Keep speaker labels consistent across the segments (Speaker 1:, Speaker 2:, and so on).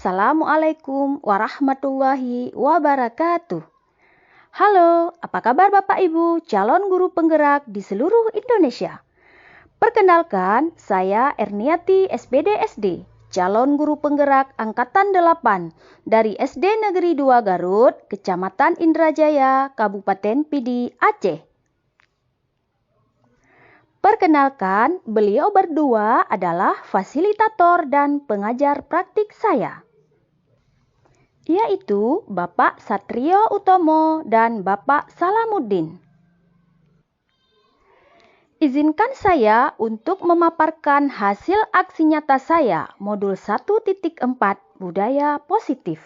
Speaker 1: Assalamualaikum warahmatullahi wabarakatuh. Halo, apa kabar Bapak Ibu calon guru penggerak di seluruh Indonesia? Perkenalkan, saya Erniati SPD SD, calon guru penggerak Angkatan 8 dari SD Negeri 2 Garut, Kecamatan Indrajaya, Kabupaten Pidi, Aceh. Perkenalkan, beliau berdua adalah fasilitator dan pengajar praktik saya, yaitu Bapak Satrio Utomo dan Bapak Salamuddin. Izinkan saya untuk memaparkan hasil aksi nyata saya modul 1.4 Budaya Positif.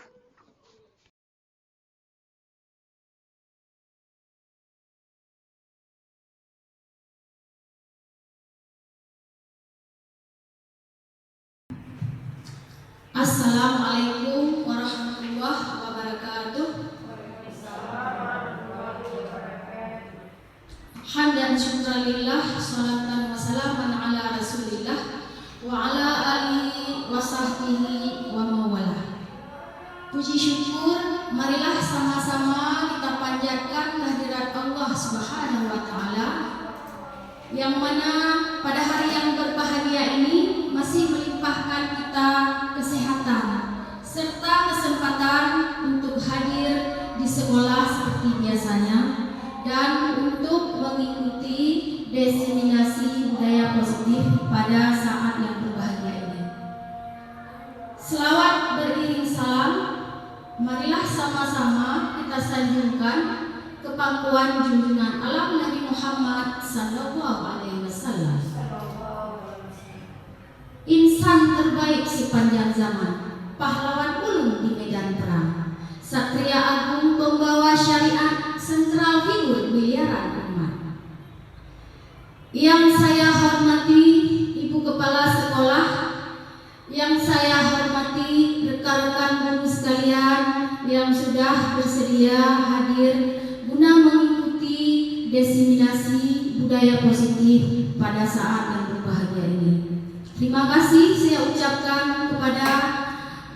Speaker 2: Assalamualaikum warahmatullahi wabarakatuh. Hamdan syukralillah, salatan wa salaman ala rasulillah wa ala alihi wa sahbihi wa mawalah. Puji syukur, marilah sama-sama kita panjatkan kehadirat Allah Subhanahu wa taala, yang mana pada hari yang berbahagia ini masih melimpahkan kita kesehatan serta kesempatan untuk hadir di sekolah seperti biasanya dan untuk mengikuti diseminasi budaya positif pada saat yang berbahagia ini. Selawat beriring salam, marilah sama-sama kita sanjungkan ke pangkuan junjungan alam Nabi Muhammad sallallahu alaihi wasallam, insan terbaik sepanjang zaman, pahlawan ulung di medan perang, satria agung pembawa syariat, sentral figur miliaran umat. Yang saya hormati Ibu Kepala Sekolah, yang saya hormati rekan-rekan guru sekalian yang sudah bersedia hadir guna mengikuti diseminasi budaya positif pada saat yang berbahagia ini. Terima kasih saya ucapkan kepada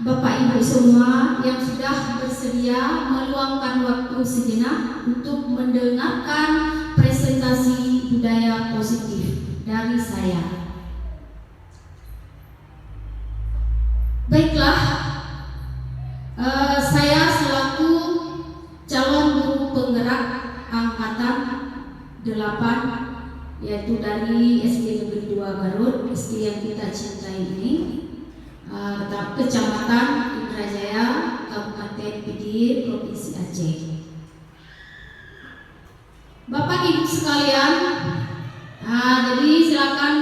Speaker 2: Bapak Ibu semua yang sudah bersedia meluangkan waktu sejenak untuk mendengarkan presentasi budaya positif dari saya. Baiklah, saya selaku calon guru penggerak Angkatan 8, yaitu dari SD Negeri 2 Garut, SD yang kita cintai ini, Kecamatan Indrajaya, Kabupaten Pidi, Provinsi Aceh. Bapak Ibu sekalian, jadi silakan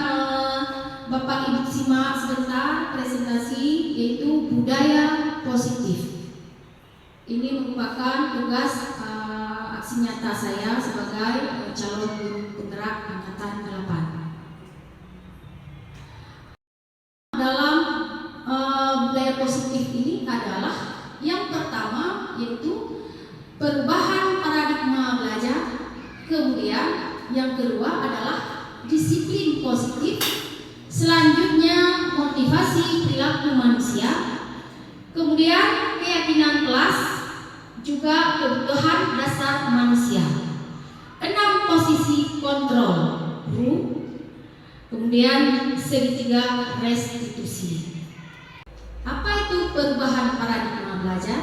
Speaker 2: Bapak Ibu simak sebentar presentasi, yaitu budaya positif. Ini merupakan tugas aksi nyata saya sebagai calon guru penggerak Angkatan 8. Dalam budaya positif ini adalah yang pertama yaitu perubahan paradigma belajar, kemudian yang kedua adalah disiplin positif, selanjutnya motivasi perilaku manusia, kemudian keyakinan kelas, juga kebutuhan dasar manusia, 6 posisi kontrol, kemudian segitiga restitusi. Apa itu perubahan paradigma belajar?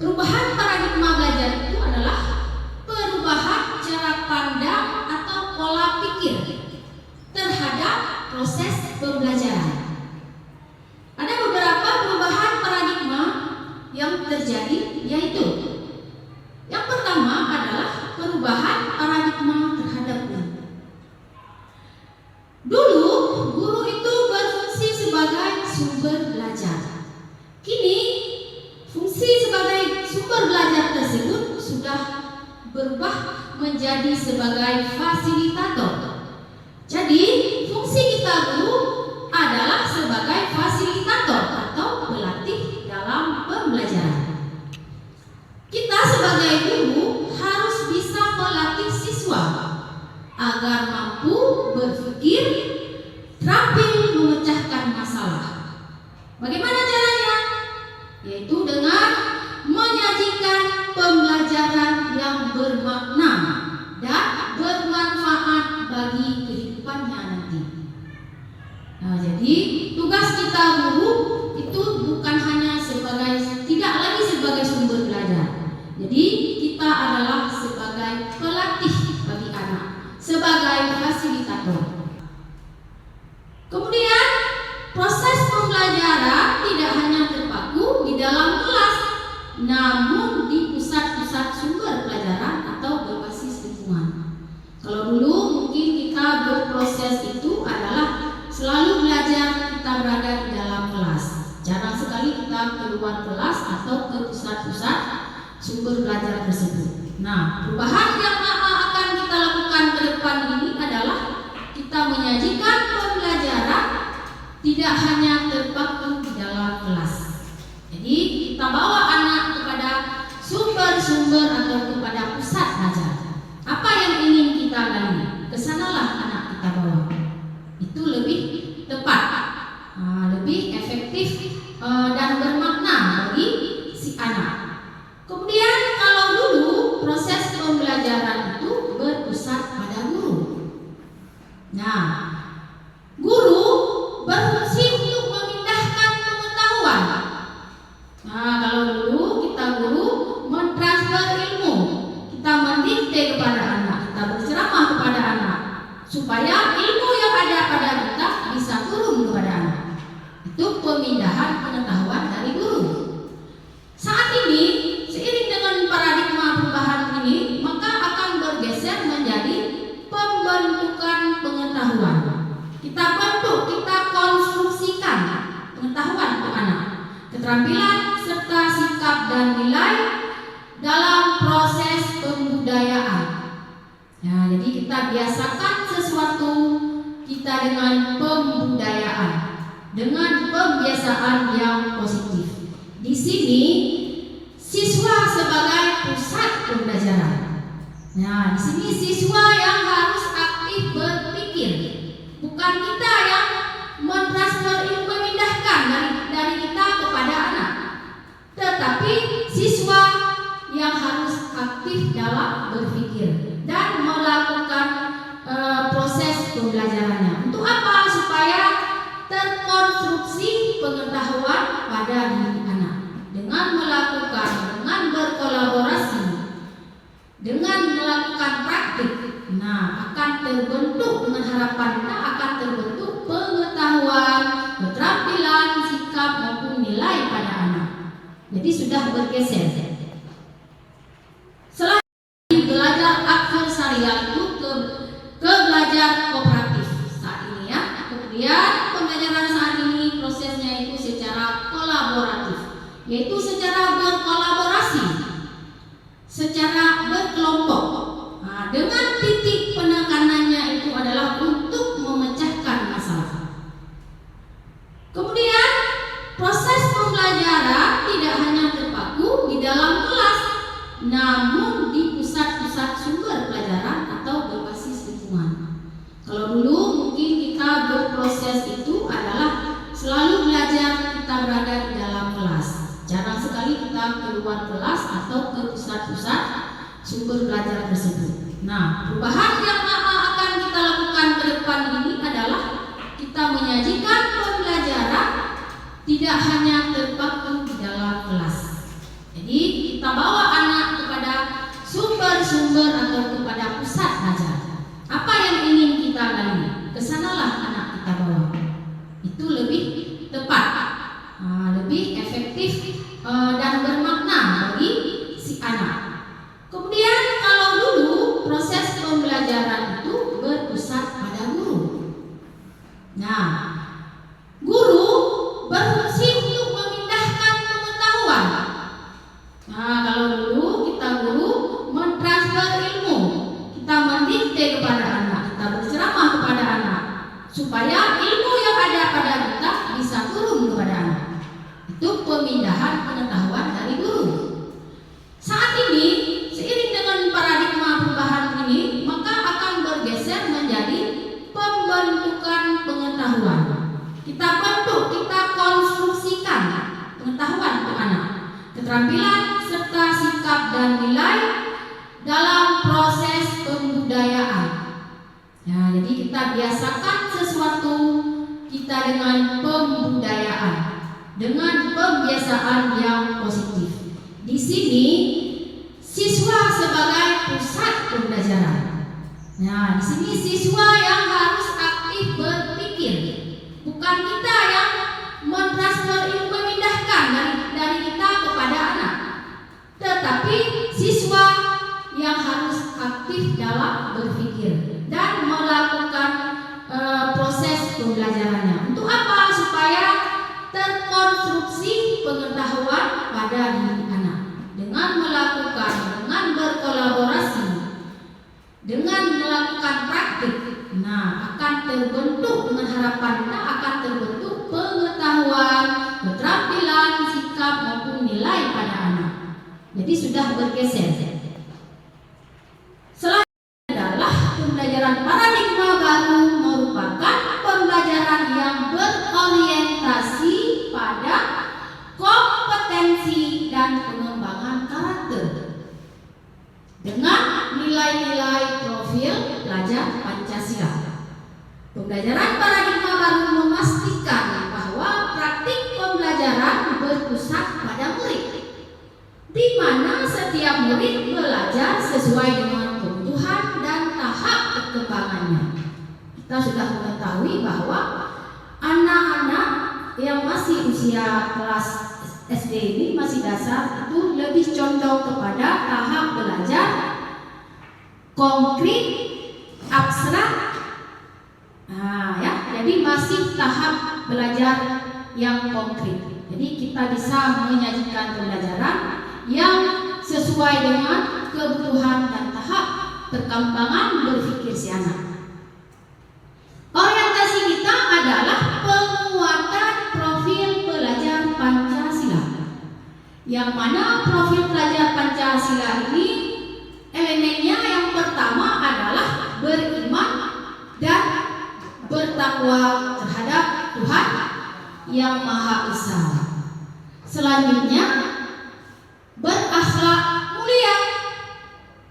Speaker 2: Perubahan paradigma belajar itu adalah perubahan cara pandang atau pola pikir terhadap proses pembelajaran. Ada beberapa perubahan paradigma yang terjadi, yaitu yang pertama adalah perubahan paradigma terhadap guru. Dulu guru itu berfungsi sebagai sumber belajar. Kini fungsi sebagai sumber belajar tersebut sudah berubah menjadi sebagai fasilitator. Jadi fungsi kita guru adalah sebagai fasilitator atau pelatih dalam pembelajaran. Kita sebagai guru harus bisa melatih siswa agar mampu berpikir, terampil memecahkan masalah. Bagaimana bermakna dan bermanfaat bagi kehidupannya nanti. Nah, jadi tugas kita guru itu bukan hanya tidak lagi sebagai sumber belajar. Jadi kita adalah sebagai pelatih bagi anak, sebagai fasilitator. Kemudian proses pembelajaran tidak hanya terpaku di dalam kelas, namun di pusat-pusat sumber pelajaran atau berbasis lingkungan. Kalau dulu mungkin kita berproses itu adalah selalu belajar kita berada di dalam kelas. Jarang sekali kita keluar kelas atau ke pusat-pusat sumber belajar tersebut. Nah, perubahan yang akan kita lakukan ke depan ini adalah kita menyajikan pembelajaran tidak hanya terpaku di dalam kelas. Jadi kita bawa anak kepada sumber-sumber atau kepada pusat belajar. Apa yang ingin kita gali, kesanalah anak kita bawa. Itu lebih tepat, lebih efektif dan bermakna bagi si anak. Kemudian kalau dulu proses pembelajaran itu berpusat pada guru. Nah, guru berfungsi untuk memindahkan pengetahuan. Nah, kalau dulu kita guru mentransfer ilmu, kita mendikte kepada anak, kita berceramah kepada anak, supaya ilmu yang ada pada kita bisa turun kepada anak. Itu pemindahan pengetahuan dari guru. Saat ini, seiring dengan paradigma perubahan ini, maka akan bergeser menjadi pembentukan pengetahuan. Kita bentuk, kita konstruksikan pengetahuan untuk anak, keterampilan serta sikap dan nilai dalam proses pembudayaan. Nah, jadi kita biasakan sesuatu kita dengan pembudayaan, dengan pembiasaan yang positif. Di sini siswa sebagai pusat pembelajaran. Nah, di sini siswa yang harus aktif berpikir, bukan kita yang mentransfer ilmu, memindahkan dari kita kepada anak, tetapi siswa yang harus aktif dalam berpikir dan melakukan proses pembelajarannya. Untuk apa? Supaya terkonstruksi pengetahuan pada diri anak dengan melakukan, dengan berkolaborasi, dengan melakukan praktik. Nah, akan terbentuk, dengan harapan kita akan terbentuk pengetahuan, keterampilan, sikap maupun nilai pada anak. Jadi sudah bergeser. Selain belajar adversarial itu ke belajar kooperatif saat ini ya. Kemudian pembelajaran saat ini prosesnya itu secara kolaboratif, yaitu secara berkolaborasi, secara berkelompok. Nah, dengan titik penekanannya itu adalah untuk memecahkan masalah. Kemudian proses pembelajaran tidak hanya terpaku di dalam kelas, namun di pusat-pusat sumber pelajaran atau berbasis lingkungan. Kalau dulu mungkin kita berproses itu adalah selalu belajar kita berada di dalam kelas. Jarang sekali kita keluar kelas atau ke pusat-pusat sumber belajar tersebut. Nah, perubahan yang akan kita lakukan ke depan ini adalah kita menyajikan pembelajaran tidak hanya terpaku di dalam kelas. Jadi kita bawa anak kepada sumber-sumber atau kepada pusat belajar. Apa yang ingin kita gali, kesanalah anak kita bawa. Itu lebih tepat, lebih efektif dan bermakna bagi si anak. Kemudian kalau dulu proses pembelajaran itu berpusat pada guru. Nah, guru berfungsi untuk memindahkan pengetahuan. Nah, kalau dulu kita guru mentransfer ilmu, kita mendikte kepada anak, kita berceramah kepada anak, supaya ilmu yang ada pada kita bisa turun kepada anak. Itu pemindahan pengetahuan dari guru. Saat ini, seiring dengan paradigma perubahan ini, maka akan bergeser menjadi pembentukan pengetahuan. Kita bentuk, kita konstruksikan pengetahuan untuk anak, keterampilan serta sikap dan nilai dalam kita biasakan sesuatu kita dengan pembudayaan, dengan pembiasaan yang positif. Di sini siswa sebagai pusat pembelajaran. Nah, di sini siswa yang harus aktif berpikir, bukan kita yang memindahkan dari kita kepada anak, tetapi siswa yang harus aktif dalam berpikir dan melakukan proses pembelajarannya. Untuk apa? Supaya terkonstruksi pengetahuan pada diri anak dengan melakukan, dengan berkolaborasi, dengan melakukan praktik. Nah, akan terbentuk, dengan harapan kita akan terbentuk pengetahuan, keterampilan, sikap maupun nilai pada anak. Jadi sudah bergeser. Selanjutnya adalah pembelajaran paradigma baru, merupakan pembelajaran yang berorientasi pada kompetensi dan pengembangan karakter dengan nilai-nilai profil pelajar Pancasila. Pembelajaran paradigma baru memastikan bahwa praktik pembelajaran berpusat pada murid, di mana setiap murid belajar sesuai dengan kebutuhan dan tahap perkembangannya. Kita sudah mengetahui bahwa anak-anak yang masih usia kelas SD ini, masih dasar, itu lebih condong kepada tahap belajar konkret, abstrak. Nah, ya, jadi masih tahap belajar yang konkret. Jadi kita bisa menyajikan pembelajaran yang sesuai dengan kebutuhan dan tahap perkembangan berpikir si anak. Orientasi kita adalah penguatan profil pelajar Pancasila, yang mana profil pelajar Pancasila ini elemennya yang pertama adalah beriman dan bertakwa terhadap Tuhan yang Maha Esa. Selanjutnya berakhlak mulia.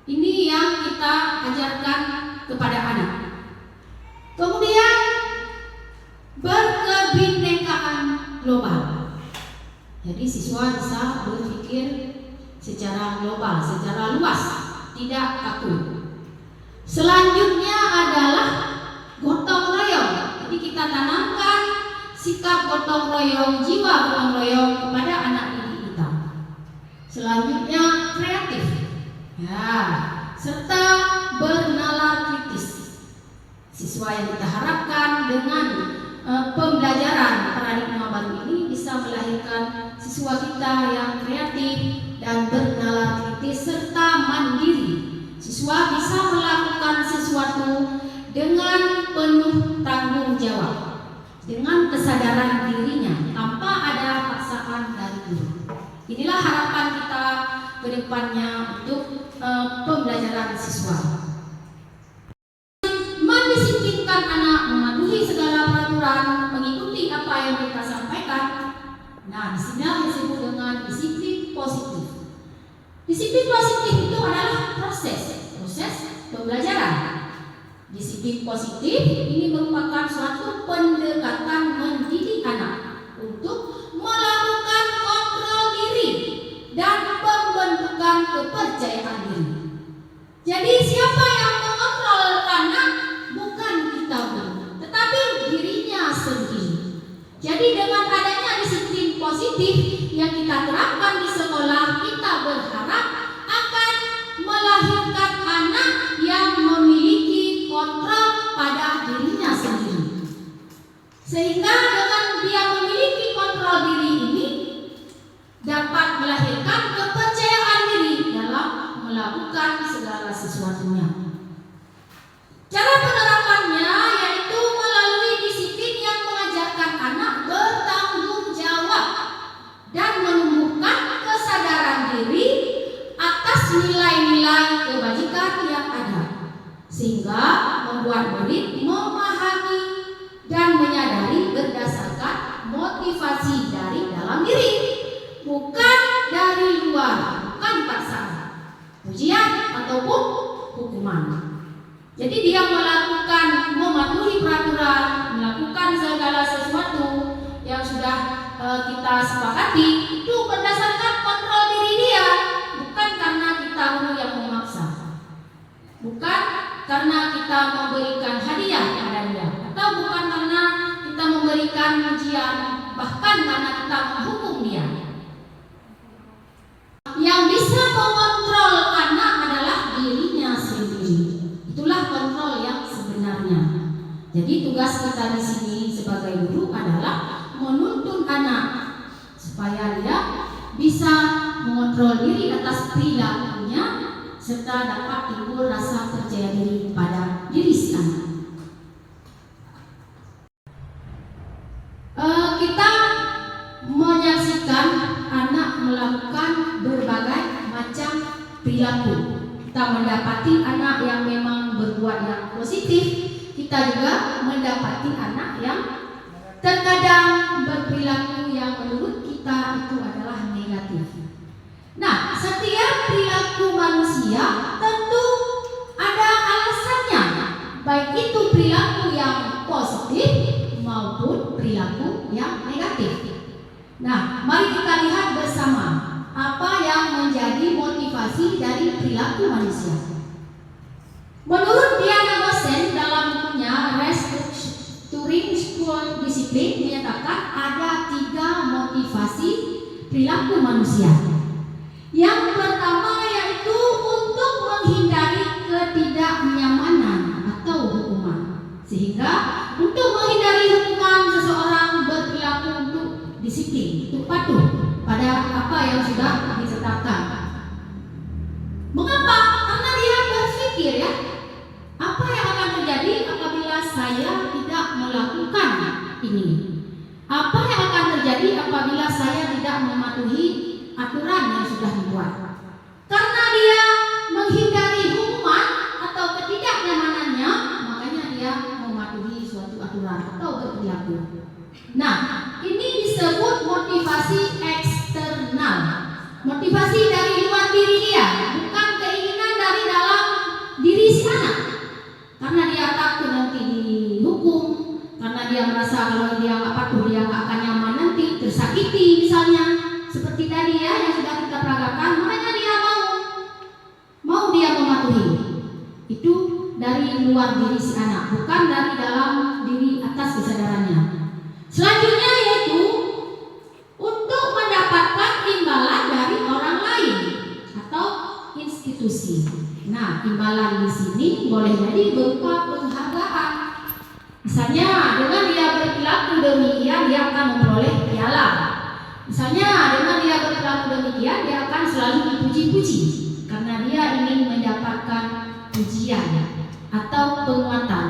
Speaker 2: Ini yang kita ajarkan kepada anak. Kemudian berkebinekaan global. Jadi siswa bisa berpikir secara global, secara luas, tidak kaku. Selanjutnya adalah gotong royong. Jadi kita tanamkan sikap gotong royong, jiwa gotong royong kepada anak didik kita. Selanjutnya kreatif, ya, serta bernalar kritis. Siswa yang kita harapkan dengan pembelajaran paradigma baru ini bisa melahirkan siswa kita yang kreatif dan bernalar kritis serta mandiri. Siswa bisa melakukan sesuatu dengan penuh tanggung jawab, dengan kesadaran dirinya, tanpa ada paksaan dari guru. Inilah harapan kita ke depannya untuk pembelajaran siswa. Mendisiplinkan anak, mematuhi segala peraturan, mengikuti apa yang kita sampaikan. Nah, disinilah disebut dengan disiplin positif. Disiplin positif itu adalah proses pembelajaran. Disiplin positif ini merupakan suatu pendekatan mendidik anak untuk melakukan kontrol diri dan pembentukan kepercayaan diri. Jadi siapa yang mengontrol anak? Bukan kita, tetapi dirinya sendiri. Jadi dengan adanya disiplin positif yang kita terapkan di sekolah, kita berharap akan melahirkan anak yang memiliki kontrol pada dirinya sendiri. Sehingga dengan dia memiliki kontrol diri ini dapat melahirkan kepercayaan diri dalam melakukan segala sesuatunya. Cara penerapannya yaitu melalui disiplin yang mengajarkan anak bertanggung jawab dan menumbuhkan kesadaran diri atas nilai-nilai kebajikan yang ada, sehingga membuat murid memahami dan menyadari berdasarkan motivasi dari dalam diri, bukan dari luar, bukan paksaan, pujian ataupun hukuman. Jadi dia melakukan mematuhi aturan, melakukan segala sesuatu yang sudah kita sepakati itu berdasarkan kontrol diri dia, bukan karena kita yang memaksa, bukan karena kita memberikan hadiah pada dia, atau bukan karena kita memberikan ujian, bahkan karena kita menghukum dia. Yang bisa mengontrol anak adalah dirinya sendiri. Itulah kontrol yang sebenarnya. Jadi tugas kita di sini sebagai guru adalah menuntun anak supaya dia bisa mengontrol diri atas perilakunya serta dapat timbul rasa percaya diri pada diri si anak. Kita menyaksikan anak melakukan berbagai macam perilaku. Kita mendapati anak yang memang berbuat yang positif, kita juga mendapati anak yang terkadang berperilaku yang menurut kita itu adalah negatif. Nah, setiap perilaku manusia tentu ada alasannya, baik itu perilaku yang positif maupun perilaku yang negatif. Nah, mari kita lihat bersama apa yang menjadi motivasi dari perilaku manusia. Menurut Diana Gosen dalam bukunya Restructuring School Discipline menyatakan ada 3 motivasi perilaku manusia. Yang pertama yaitu untuk menghindari ketidaknyamanan atau hukuman. Sehingga untuk menghindari hukuman seseorang berperilaku untuk disiplin, untuk patuh pada apa yang sudah ditetapkan. Mengapa? Karena dia berpikir ya, apa yang akan terjadi apabila saya tidak melakukan ini? Apa yang akan terjadi apabila saya tidak mematuhi aturan yang sudah dibuat? Karena dia menghindari hukuman atau ketidaknyamanannya, makanya dia mematuhi suatu aturan atau berperilaku. Nah, ini disebut motivasi eksternal, motivasi dari luar diri dia, bukan keinginan dari dalam diri si anak. Karena dia takut nanti dihukum, karena dia merasa kalau dia nggak patuh dia nggak akan nyaman nanti, tersakiti misalnya, seperti tadi ya yang sudah kita peragakan, makanya dia mau dia mematuhi. Itu dari luar diri si anak, bukan dari dalam diri atas kesadarannya. Selanjutnya yaitu untuk mendapatkan imbalan dari orang lain atau institusi. Nah, imbalan di sini boleh jadi berupa penghargaan. Misalnya dengan dia berperilaku demikian dia akan memperoleh piala. Misalnya dengan dia berperilaku demikian dia akan selalu dipuji-puji karena dia ingin mendapatkan pujian atau penguatan.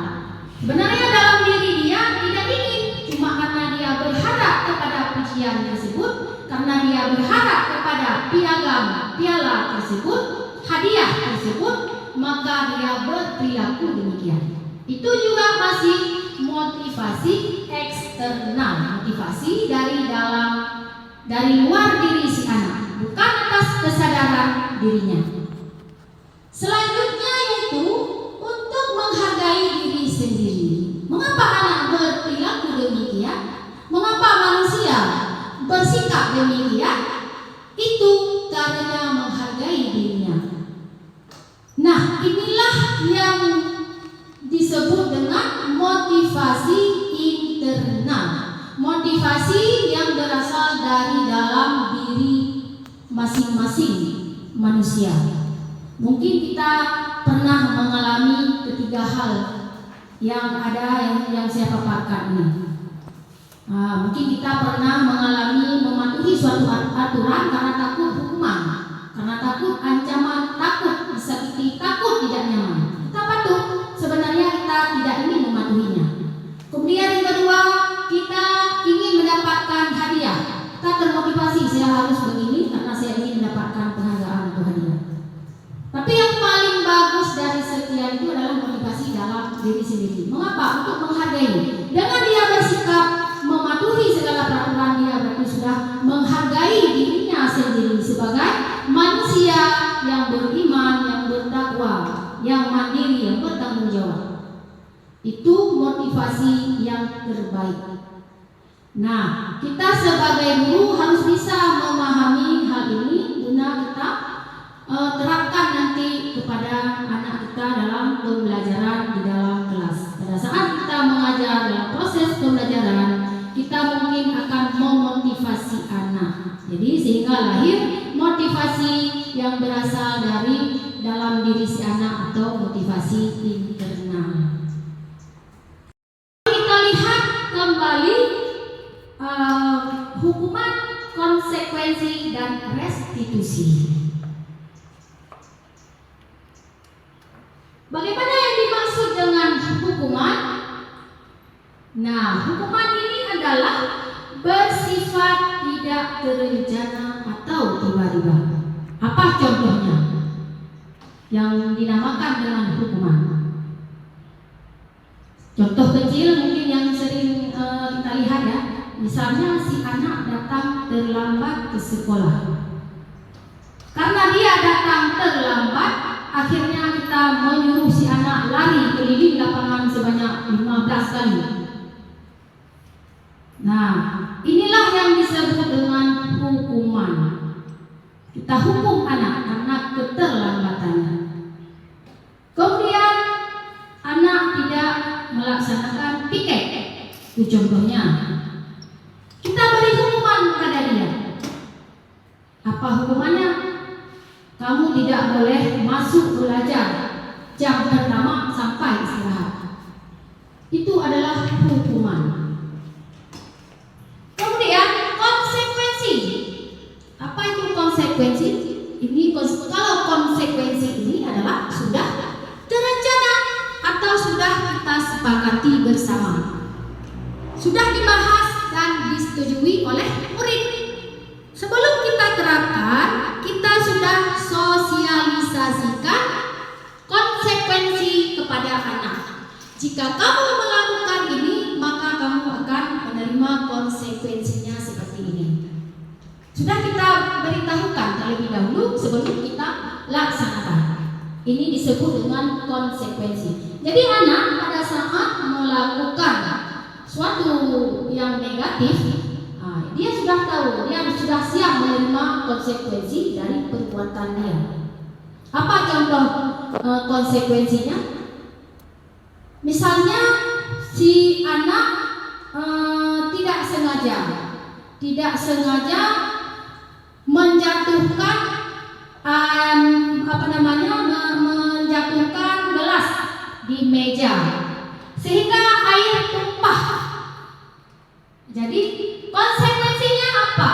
Speaker 2: Sebenarnya dalam diri dia tidak ingin, cuma karena dia berharap kepada pujian tersebut, karena dia berharap kepada piala tersebut, hadiah tersebut, maka dia berperilaku demikian. Itu juga masih motivasi eksternal, motivasi dari luar diri si anak, bukan atas kesadaran dirinya. Selanjutnya yaitu untuk menghargai diri sendiri. Mengapa anak berperilaku demikian? Mengapa manusia bersikap demikian? Itu karena menghargai dirinya. Nah, inilah yang disebut dengan motivasi internal. Motivasi yang berasal dari dalam diri masing-masing manusia. Mungkin kita pernah mengalami ketiga hal yang ada yang saya paparkan ini. Mungkin kita pernah mengalami mematuhi suatu aturan karena takut hukuman, karena takut ancaman, takut disakiti, takut tidak nyaman. Kita patuh, sebenarnya kita tidak ingin mematuhinya. Kemudian yang kedua, kita ingin mendapatkan hadiah. Kita termotivasi, saya harus begini karena saya ingin mendapatkan penghargaan atau hadiah. Tapi yang paling bagus dari sekian itu adalah motivasi dalam diri sendiri. Mengapa? Untuk menghargai. Dengan dia bersikap mematuhi segala peraturan, dia berarti sudah menghargai dirinya sendiri sebagai manusia yang beriman, yang bertakwa, yang mandiri, yang bertanggung jawab. Itu motivasi yang terbaik. Nah, kita sebagai guru harus bisa memahami hal ini guna kita terapkan nanti kepada anak kita dalam pembelajaran di dalam kelas. Pada saat kita mengajar dalam proses pembelajaran, kita mungkin akan memotivasi anak. Jadi sehingga lahir motivasi yang berasal dari dalam diri si anak atau motivasi internal. Kita lihat kembali hukuman, konsekuensi, dan restitusi. Bagaimana yang dimaksud dengan hukuman? Nah, hukuman ini adalah bersifat tidak terencana atau tiba-tiba. Apa contohnya yang dinamakan dengan hukuman? Contoh kecil mungkin yang sering kita lihat ya. Misalnya si anak datang terlambat ke sekolah. Karena dia datang terlambat, akhirnya kita menyuruh si anak lari keliling lapangan sebanyak 15 kali. Nah, inilah yang disebut dengan hukuman. Kita hukum anak karena keterlambatannya. Kemudian anak tidak melaksanakan piket. Itu contohnya. Kita beri hukuman pada dia. Apa hukumannya? Kamu tidak boleh masuk belajar jam pertama sampai istirahat. Itu adalah hukuman. Kemudian konsekuensi. Apa itu konsekuensi? Kalau konsekuensi ini adalah sudah terencana atau sudah kita sepakati bersama, sudah dibahas dan disetujui oleh murid. Sebelum kita terapkan, kita sudah sosialisasikan konsekuensi kepada anak. Jika kamu melakukan ini, maka kamu akan menerima konsekuensinya seperti ini. Sudah kita beritahukan terlebih dahulu sebelum kita laksanakan. Ini disebut dengan konsekuensi. Jadi anak pada saat melakukan suatu yang negatif, dia sudah tahu, dia sudah siap menerima konsekuensi dari perbuatan dia. Apa contoh konsekuensinya? Misalnya si anak tidak sengaja menjatuhkan menjatuhkan gelas di meja sehingga air tumpah. Jadi konsekuensinya apa?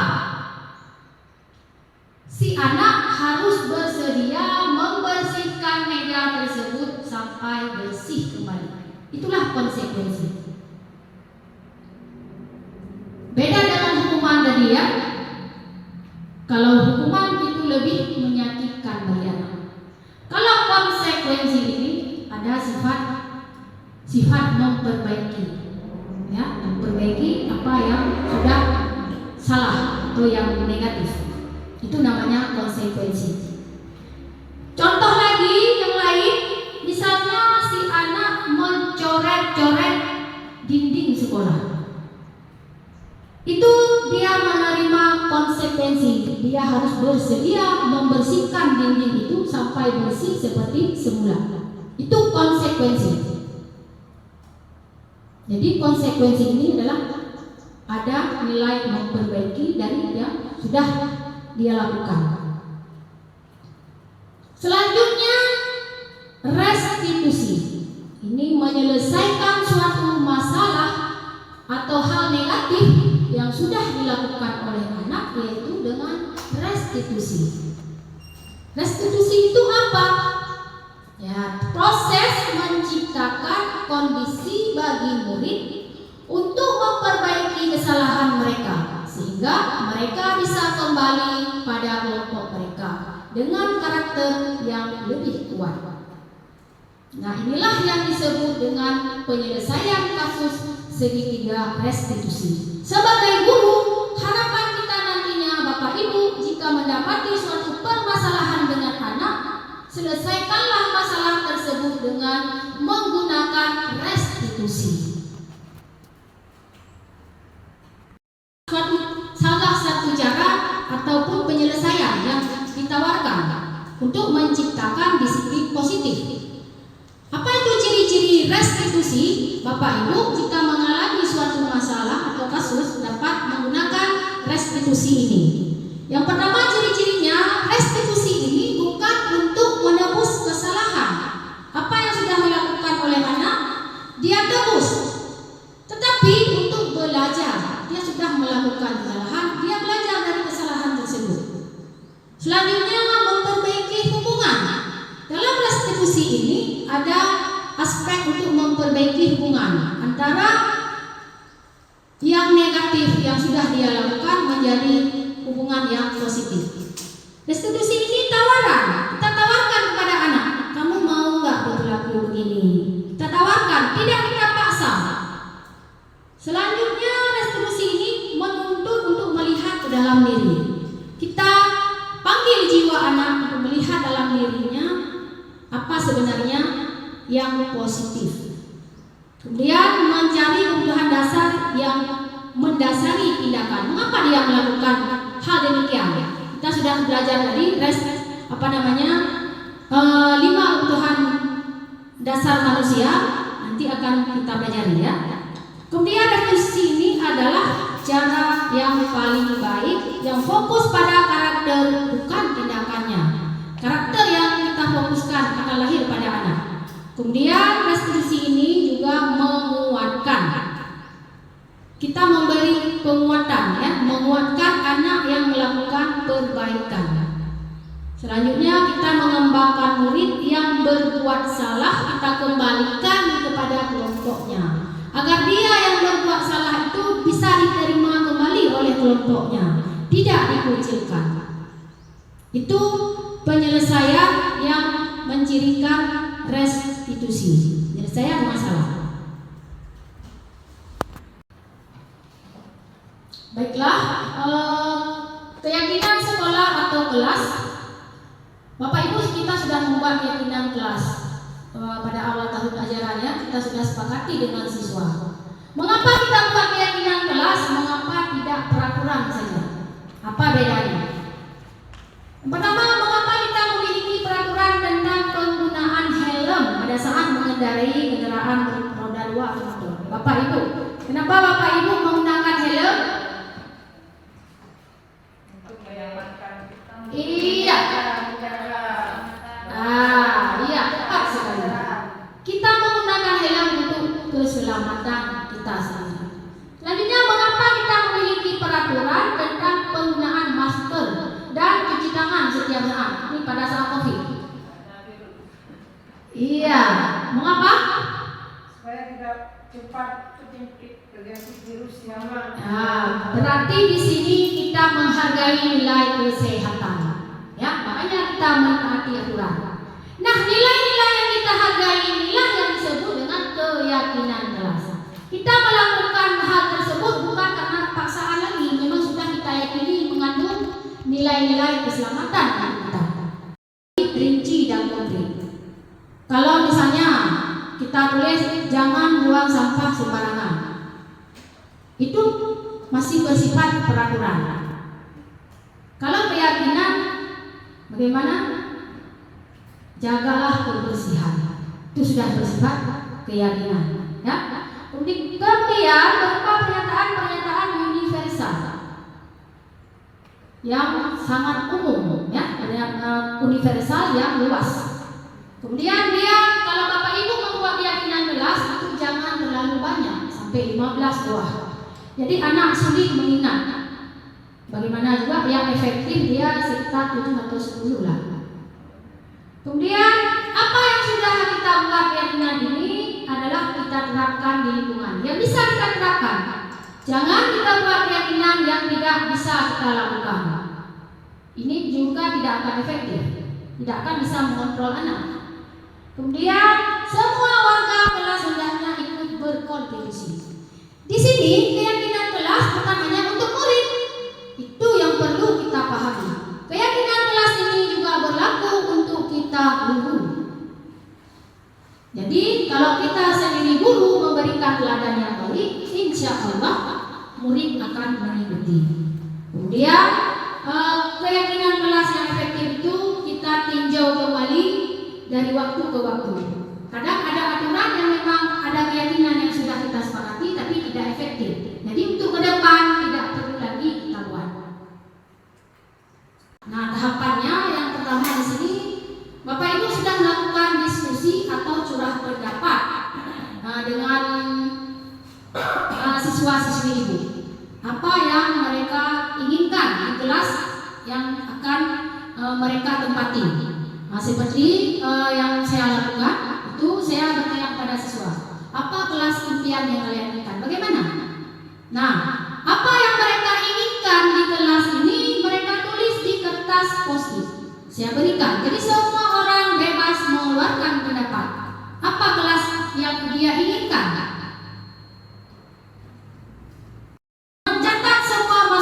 Speaker 2: Si anak harus bersedia membersihkan meja tersebut sampai bersih kembali. Itulah konsekuensi. Beda dengan hukuman tadi ya. Kalau hukuman itu lebih menyakitkan bagi anak. Kalau konsekuensi ini ada sifat memperbaiki, ya, memperbaiki apa yang sudah salah atau yang negatif. Itu namanya konsekuensi. Contoh lagi yang lain, misalnya si anak mencoret-coret dinding sekolah. Itu dia menerima konsekuensi. Dia harus bersedia membersihkan dinding itu sampai bersih seperti semula. Itu konsekuensi. Jadi konsekuensi ini adalah ada nilai memperbaiki dari yang sudah dia lakukan. Selanjutnya restitusi. Ini menyelesaikan suatu masalah atau hal negatif yang sudah dilakukan oleh anak, yaitu dengan restitusi. Restitusi itu apa? Ya, proses menciptakan kondisi bagi murid untuk memperbaiki kesalahan mereka sehingga mereka bisa kembali pada kelompok mereka dengan karakter yang lebih kuat. Nah, inilah yang disebut dengan penyelesaian kasus segitiga restitusi. Sebagai guru, harapan kita nantinya Bapak Ibu, jika mendapati suatu permasalahan dengan anak, selesaikanlah masalah tersebut dengan menggunakan restitusi. restitusi. Salah satu cara ataupun penyelesaian yang ditawarkan untuk menciptakan disiplin positif. Apa itu ciri-ciri restitusi? Bapak Ibu, jika mengalami suatu masalah atau kasus dapat menggunakan restitusi ini. Yang pertama, ciri-cirinya restitusi ini bukan untuk menebus kesalahan. Apa yang sudah dilakukan oleh anak, dia tebus. Tetapi untuk belajar, dia sudah melakukan kesalahan, dia belajar dari kesalahan tersebut. Selanjutnya, memperbaiki hubungan. Dalam restitusi ini ada aspek untuk memperbaiki hubungan antara yang negatif yang sudah dia lakukan menjadi hubungan yang positif. Restitusi ini tawaran. Kita tawarkan kepada anak, kamu mau nggak berlaku begini? Kita tawarkan, tidak kita paksa. Selanjutnya, restitusi ini menuntut untuk melihat ke dalam diri. Kita panggil jiwa anak untuk melihat dalam dirinya apa sebenarnya yang positif. Kemudian mencari kebutuhan dasar yang mendasari tindakan. Mengapa dia melakukan hal demikian? Kita sudah belajar dari 5 kebutuhan dasar manusia. Nanti akan kita pelajari ya. Kemudian restitusi ini adalah cara yang paling baik yang fokus pada karakter bukan tindakannya. Karakter yang kita fokuskan akan lahir pada anak. Kemudian restitusi ini juga menguatkan. Kita memberi penguatan ya, menguatkan anak yang melakukan perbaikan. Selanjutnya kita mengembangkan murid yang berbuat salah, kita kembalikan kepada kelompoknya. Agar dia yang berbuat salah itu bisa diterima kembali oleh kelompoknya, tidak dikucilkan. Itu penyelesaian yang mencirikan restitusi. Penyelesaian masalah. Baiklah, keyakinan sekolah atau kelas. Bapak Ibu, kita sudah membuat keyakinan kelas. Pada awal tahun ajarannya kita sudah sepakati dengan siswa. Mengapa kita buat keyakinan kelas? Mengapa tidak peraturan saja? Apa bedanya? Yang pertama, mengapa kita memiliki peraturan tentang penggunaan helm pada saat mengendarai kendaraan roda 2 atau motor? Bapak Ibu, kenapa Bapak Ibu menggunakan helm? Untuk menyelamatkan kita. Iya. Iya, tepat sekali. Kita menggunakan helm untuk keselamatan kita sendiri. Selanjutnya, mengapa kita memiliki peraturan tentang penggunaan masker dan cuci tangan setiap saat? Ini pada saat COVID. Iya, mengapa?
Speaker 3: Supaya tidak cepat terjangkit virus yang
Speaker 2: berarti di sini kita menghargai nilai kesehatan. Ya, makanya kita mentaati aturan. Nah, nilai-nilai yang kita hargai inilah yang disebut dengan keyakinan kelas. Kita melakukan hal tersebut bukan karena paksaan lagi, memang sudah kita yakini mengandung nilai-nilai keselamatan kita. Rinci dan konkret. Kalau misalnya kita tulis jangan buang sampah sembarangan, itu masih bersifat peraturan. Kalau keyakinan, bagaimana? Jagalah kebersihan. Itu sudah bersifat keyakinan. Ya. Kemudian berupa pernyataan-pernyataan universal yang sangat umum, ya, universal yang luas. Kemudian dia, kalau Bapak Ibu membuat keyakinan kelas itu jangan terlalu banyak, sampai 15 buah. Jadi anak sulit mengingat. Bagaimana juga yang efektif dia sekitar 7 atau 10 lah. Kemudian apa yang sudah kita buat keyakinan ini adalah kita terapkan di lingkungan yang bisa kita terapkan. Jangan kita buat keyakinan yang tidak bisa kita lakukan. Ini juga tidak akan efektif, tidak akan bisa mengontrol anak. Kemudian semua warga kelas hendaknya ikut berkontribusi. Di sini keyakinan kelas bukan hanya untuk murid. Itu yang perlu kita pahami. Keyakinan kelas ini juga berlaku untuk kita guru. Jadi kalau kita sendiri guru memberikan teladan yang baik, insya Allah murid akan mengikuti. Kemudian keyakinan kelas yang efektif itu kita tinjau kembali dari waktu ke waktu. Kadang ada aturan yang memang ada keyakinan yang sudah kita sepakati tapi tidak efektif. Jadi untuk ke depan tidak perlu lagi kita buat. Nah, tahapannya yang pertama di sini Bapak Ibu sudah melakukan diskusi atau curah pendapat dengan siswa-siswi Ibu. Apa yang mereka inginkan di kelas yang akan mereka tempati. Nah, seperti yang saya lakukan, itu saya bertanya kepada siswa, apa kelas impian yang kalian inginkan? Bagaimana? Nah, apa yang mereka inginkan di kelas ini mereka tulis di kertas post-it. Saya berikan. Jadi semua orang bebas mengeluarkan pendapat. Apa kelas yang dia inginkan? Mencatat semua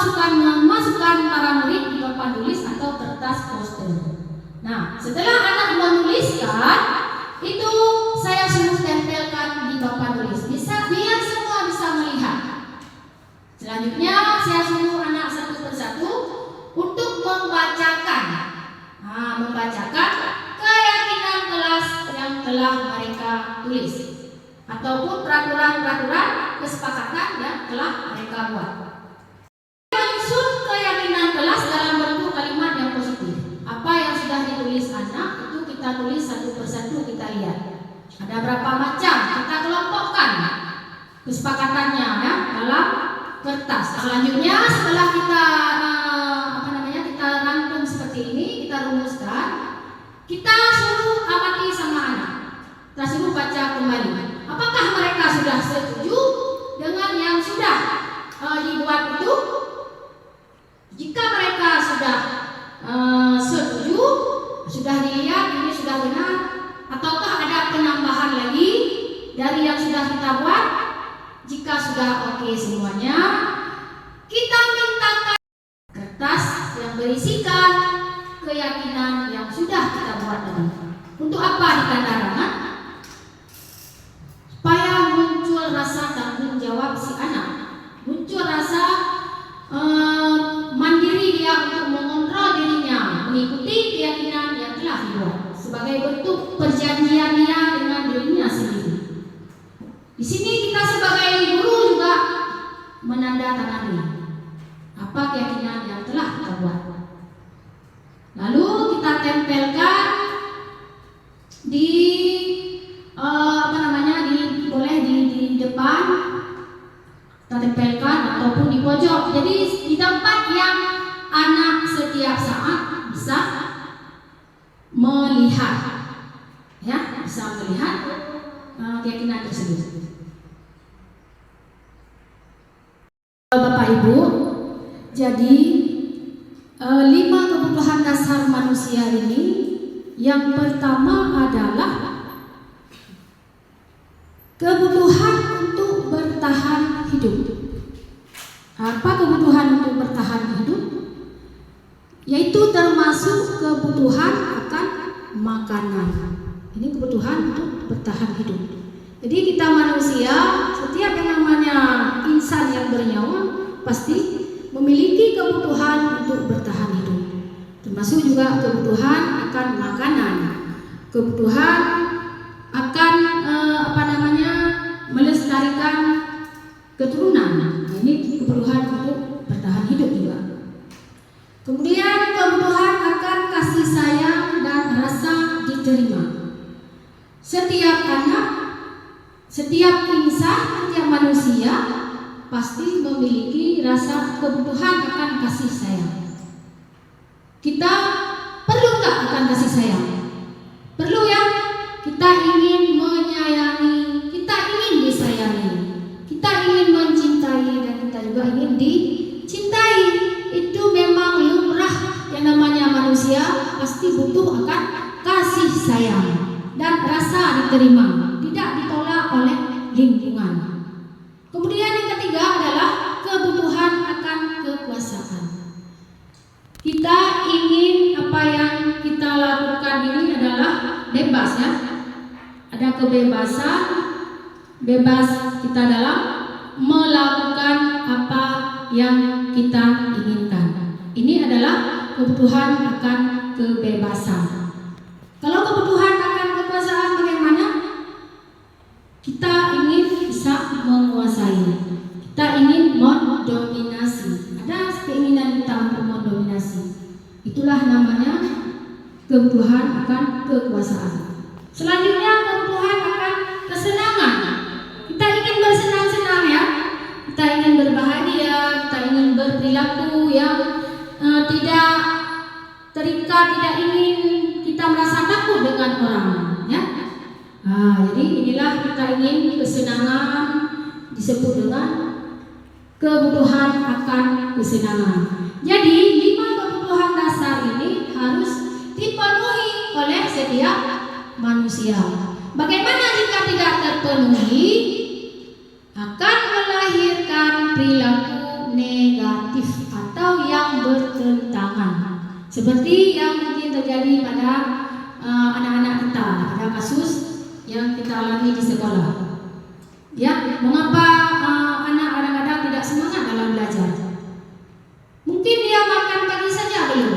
Speaker 2: masukan para murid di papan tulis atau kertas poster. Nah, setelah anak menuliskan, itu saya suruh tempelkan di papan tulis. Biar semua bisa melihat. Selanjutnya saya suruh anak satu persatu untuk membacakan keyakinan kelas yang telah mereka tulis ataupun peraturan-peraturan kesepakatan yang telah mereka buat. Menyusun keyakinan kelas dalam bentuk kalimat yang positif. Apa yang sudah ditulis anak itu kita tulis satu persatu, kita lihat. Ada berapa macam, kita kelompokkan kesepakatannya ya dalam kertas. Selanjutnya setelah kita kita rangkum seperti ini, kita rumuskan, kita suruh amati sama anak. Kita suruh baca kembali. Apakah mereka sudah setuju dengan yang sudah dibuat itu? Jika mereka sudah setuju, sudah dilihat ini sudah benar, ataukah ada penambahan lagi dari yang sudah kita buat? Jika sudah oke semuanya, kita mintakan kertas yang berisikan keyakinan yang sudah kita buat tadi. Untuk apa ditanda tangan? Supaya muncul rasa tanggung jawab si anak, muncul rasa mandiri dia untuk mengontrol dirinya, mengikuti keyakinan yang telah dibuat sebagai bentuk perjanjian dia dengan dirinya sendiri. Di sini kita sebagai guru juga menandatangani apa keyakinan yang telah kita buat. Lalu kita tempelkan di boleh di depan, kita tempelkan ataupun di pojok. Jadi di tempat yang anak setiap saat bisa melihat, ya, bisa melihat keyakinan tersebut. Bapak Ibu, jadi 5 kebutuhan dasar manusia ini, yang pertama adalah kebutuhan untuk bertahan hidup. Apa kebutuhan untuk bertahan hidup? Yaitu termasuk kebutuhan akan makanan. Ini kebutuhan untuk bertahan hidup. Jadi kita manusia, setiap yang namanya insan yang bernyawa pasti memiliki kebutuhan untuk bertahan hidup. Termasuk juga kebutuhan akan makanan, kebutuhan akan melestarikan keturunan. Ini kebutuhan untuk bertahan hidup juga. Kemudian kebutuhan akan kasih sayang dan rasa diterima. Setiap anak, setiap insan, setiap manusia pasti memiliki rasa kebutuhan akan kasih sayang. Kita perlu nggak akan kasih sayang? Perlu ya. Kita ingin menyayangi, kita ingin disayangi, kita ingin mencintai, dan kita juga ingin dicintai. Itu memang lumrah, yang namanya manusia pasti butuh akan kasih sayang dan rasa diterima, tidak ditolak oleh lingkungan. Kemudian yang ketiga adalah kebutuhan akan kekuasaan. Kita ingin apa yang kita lakukan ini adalah bebas ya. ada kebebasan, bebas kita dalam melakukan apa yang kita inginkan. Ini adalah kebutuhan akan kebebasan. Kalau kebutuhan akan kekuasaan bagaimana? Kita ingin bisa menguasai, kita ingin mendominasi. Ada keinginan kita untuk mendominasi. Itulah namanya kebutuhan akan kekuasaan. Selanjutnya kebutuhan akan kesenangan. Kita ingin bersenang-senang ya. Kita ingin berbahagia, kita ingin berperilaku yang tidak terikat, tidak ingin kita merasa takut dengan orang, ya. Jadi inilah kita ingin kesenangan, disebut dengan kebutuhan akan kesenangan. Jadi 5 kebutuhan dasar ini harus dipenuhi oleh setiap manusia. Bagaimana jika tidak terpenuhi? Akan melahirkan perilaku negatif atau yang bertentangan, seperti yang mungkin terjadi pada anak-anak kita, pada kasus yang kita alami di sekolah. Ya, mengapa anak kadang-kadang tidak semangat dalam belajar? Mungkin dia makan pagi saja belum.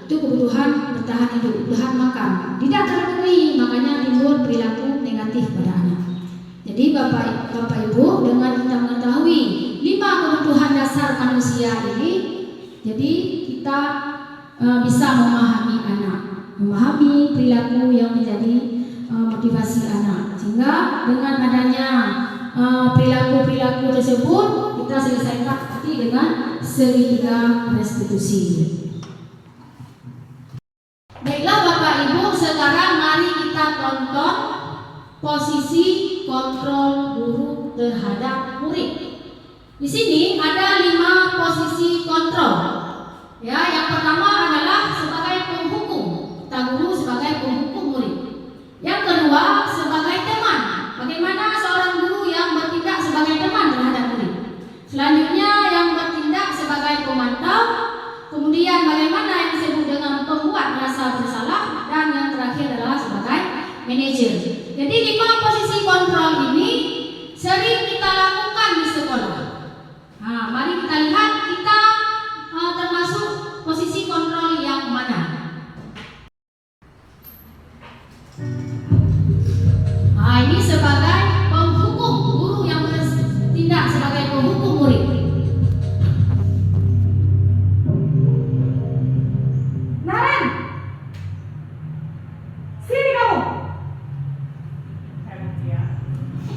Speaker 2: Itu kebutuhan bertahan hidup, kebutuhan makan tidak terpenuhi, makanya timbul perilaku negatif pada anak. Jadi Bapak Ibu, dengan kita mengetahui 5 kebutuhan dasar manusia ini, jadi kita bisa memahami anak, memahami perilaku yang menjadi motivasi anak. Sehingga dengan adanya perilaku-perilaku tersebut, kita selesaikan nanti dengan segitiga restitusi. Baiklah Bapak Ibu, sekarang mari kita tonton posisi kontrol guru terhadap murid. Di sini ada 5 posisi kontrol. Ya, yang pertama adalah sebagai penghukum. Kita guru sebagai penghukum murid. Yang kedua sebagai teman. Bagaimana seorang guru yang bertindak sebagai teman terhadap murid. Selanjutnya yang bertindak sebagai pemantau. Kemudian bagaimana yang disebut dengan pembuat merasa bersalah, dan yang terakhir adalah sebagai manajer. Jadi 5 posisi kontrol ini sering kita lakukan di sekolah. Mari kita lihat kita termasuk posisi kontrol yang mana. Ini sebagai penghukum, guru yang bertindak sebagai penghukum murid.
Speaker 3: Naren, sini kamu.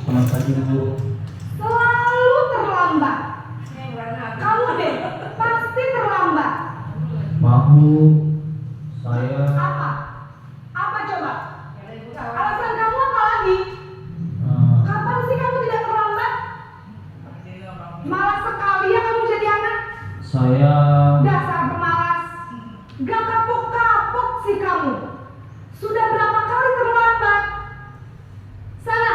Speaker 4: Selamat pagi Bu.
Speaker 3: Selalu terlambat. Kamu deh, pasti terlambat.
Speaker 4: Maaf Bu, saya
Speaker 3: Apa? Apa coba? Alasan kamu apa lagi? Kapan sih kamu tidak terlambat? Malas sekali ya kamu jadi anak.
Speaker 4: saya
Speaker 3: Dasar pemalas. Gak kapok-kapok sih kamu. Sudah berapa kali terlambat? Sana,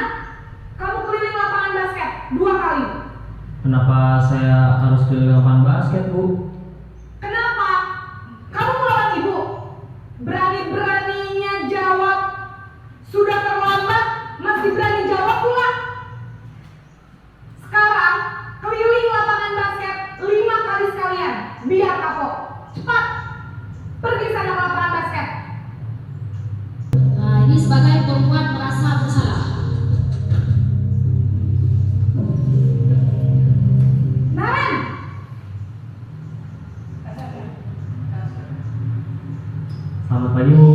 Speaker 3: kamu keliling lapangan basket 2 kali.
Speaker 4: Kenapa saya harus keliling lapangan basket Bu?
Speaker 3: Kenapa? Kamu melawan ibu. Berani-beraninya jawab. Sudah terlambat, masih berani jawab pula. Sekarang, keliling lapangan basket 5 kali sekalian. Biar kapok. Cepat. Pergi sana ke lapangan basket.
Speaker 2: Ini sebagai pembuat merasa bersalah.
Speaker 3: Naren.
Speaker 4: Selamat pagi Bu.